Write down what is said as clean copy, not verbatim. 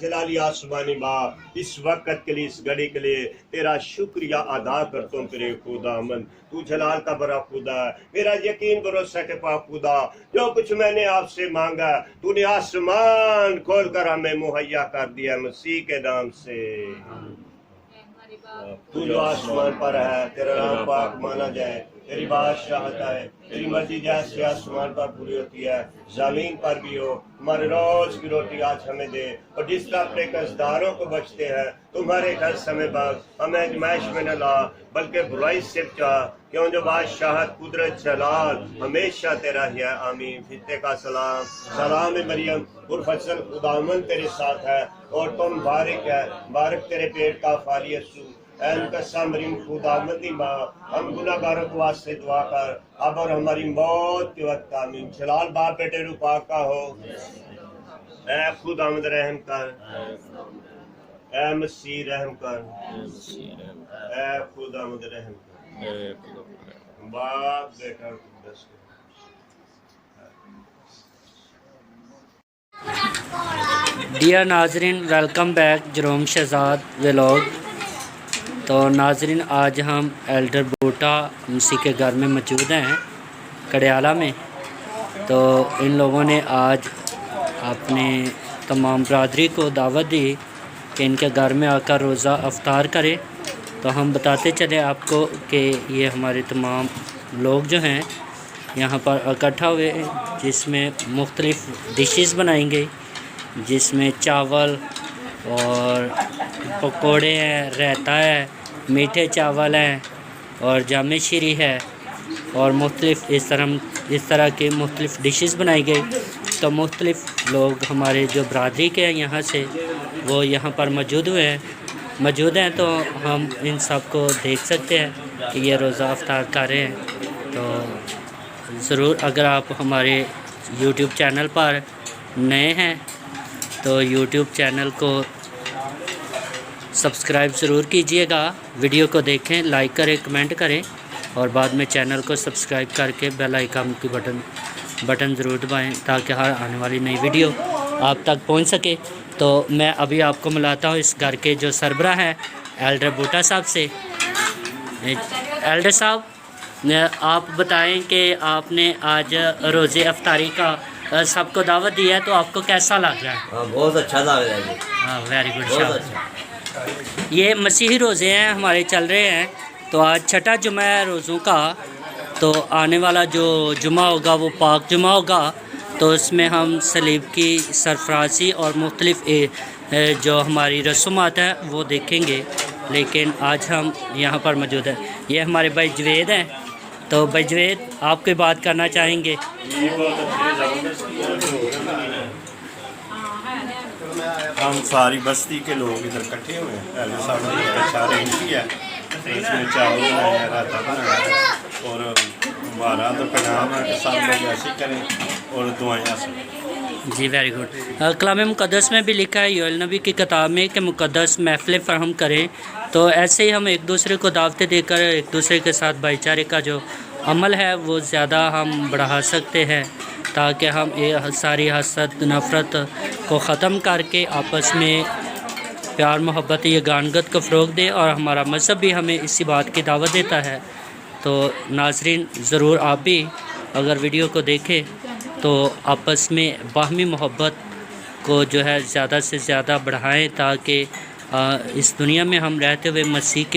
जलाली आसमानी माँ, इस वक्त के लिए, इस घड़ी के लिए तेरा शुक्रिया अदा करता हूँ तेरे खुदावंद। तू जलाल का बड़ा खुदा है, मेरा यकीन भरोसा के पाक खुदा, जो कुछ मैंने आपसे मांगा तूने आसमान खोल कर हमें मुहैया कर दिया मसीह के नाम से। तू जो आसमान पर है, तेरा नाम पाक माना जाए, तेरी बादशाहत है, तेरी मर्जी जैसे आसमान पर पूरी होती है जमीन पर भी हो। हमारे रोज की रोटी आज हमें दे, और जिस तरह अपने कर्जदारों को बचते हैं तुम्हारे घर समय बाद हमें आजमाइश में न ला, बल्कि बुराई से बचा, क्यों जो बादशाहत कुदरत जलाल हमेशा तेरा ही है। आमीन। फित्ते का सलाम, सलाम मरियम और फसल खुदावंद तेरे साथ है, और तुम बारिक है, बारिक तेरे पेट का फल यीशु। मरियम खुदावंदी माँ, हम गुनाहगारों के वास्ते दुआ कर अब और हमारी मौत के वक्त। आमीन। जलाल बाप बेटे रूपा का हो, ऐ खुदावंद रहम कर, ऐ मसीह रहम कर, ऐ खुदावंद रहम कर। बाप बेटा कुदस डियर नाजरीन, welcome back Jerome Shahzad vlog. तो नाजरीन, आज हम एल्डर बूटा मसीह के घर में मौजूद हैं कड़ियाला में। तो इन लोगों ने आज अपने तमाम बरादरी को दावत दी कि इनके घर में आकर रोज़ा अफ्तार करें। तो हम बताते चले आपको कि ये हमारे तमाम लोग जो हैं यहाँ पर इकट्ठा हुए, जिसमें मुख्तलिफ़ डिशेस बनाई गई, जिसमें चावल और पकोड़े हैं, रायता है, मीठे चावल हैं और जामे शीरी है, और मुख्तलिफ़ इस तरह के मुख्तलिफ़ डिशेस बनाई गई। तो मुख्तलिफ़ लोग हमारे जो बरादरी के हैं यहाँ से, वो यहाँ पर मौजूद हैं। तो हम इन सब को देख सकते हैं कि ये रोज़ा अफ्तार कर रहे हैं। तो ज़रूर अगर आप हमारे YouTube चैनल पर नए हैं तो YouTube चैनल को सब्सक्राइब ज़रूर कीजिएगा, वीडियो को देखें, लाइक करें, कमेंट करें, और बाद में चैनल को सब्सक्राइब करके बेल आइकन की बटन ज़रूर दबाएं ताकि हर आने वाली नई वीडियो आप तक पहुंच सके। तो मैं अभी आपको मिलाता हूं इस घर के जो सरबराह हैं एल्डर बूटा साहब से। एल्डर साहब, आप बताएं कि आपने आज रोज़े अफ्तारी का सबको दावत दी है, तो आपको कैसा लग रहा है? बहुत अच्छा लग रहा है। हाँ, वेरी गुड बहुत शाबाश। अच्छा। ये मसीही रोज़े हैं हमारे चल रहे हैं। तो आज छठा जुमा है रोज़ों का। तो आने वाला जो जुमा होगा वो पाक जुमा होगा। तो इसमें हम सलीब की सरफराजी और मुख्तलिफ़ जो हमारी रस्मात हैं वो देखेंगे। लेकिन आज हम यहाँ पर मौजूद हैं। ये हमारे भाई जवेद हैं। तो भाई जवेद, आप कोई बात करना चाहेंगे? हम सारी बस्ती के लोग इधर इकट्ठे हुए हैं। पहले साहब ने अच्छा अरेंज किया, इसमें चावल बनाया, रायता बनाया, और हमारा तो पैगाम है कि सब लोग ऐसे करें और दुआएं से। जी, वेरी गुड। कलाम मुक़द्दस में भी लिखा है, योएल नबी की किताब में, कि मुक़द्दस महफ़िल फ़राहम करें। तो ऐसे ही हम एक दूसरे को दावतें देकर एक दूसरे के साथ भाईचारे का जो अमल है वो ज़्यादा हम बढ़ा सकते हैं, ताकि हम ये सारी हसद नफ़रत को ख़त्म करके आपस में प्यार मोहब्बत यगानगत को फ़रोग़ दें। और हमारा मज़हब भी हमें इसी बात की दावत देता है। तो नाज़रीन, ज़रूर आप भी अगर वीडियो को देखें तो आपस में बाहमी मोहब्बत को जो है ज़्यादा से ज़्यादा बढ़ाएं, ताकि इस दुनिया में हम रहते हुए मसीह की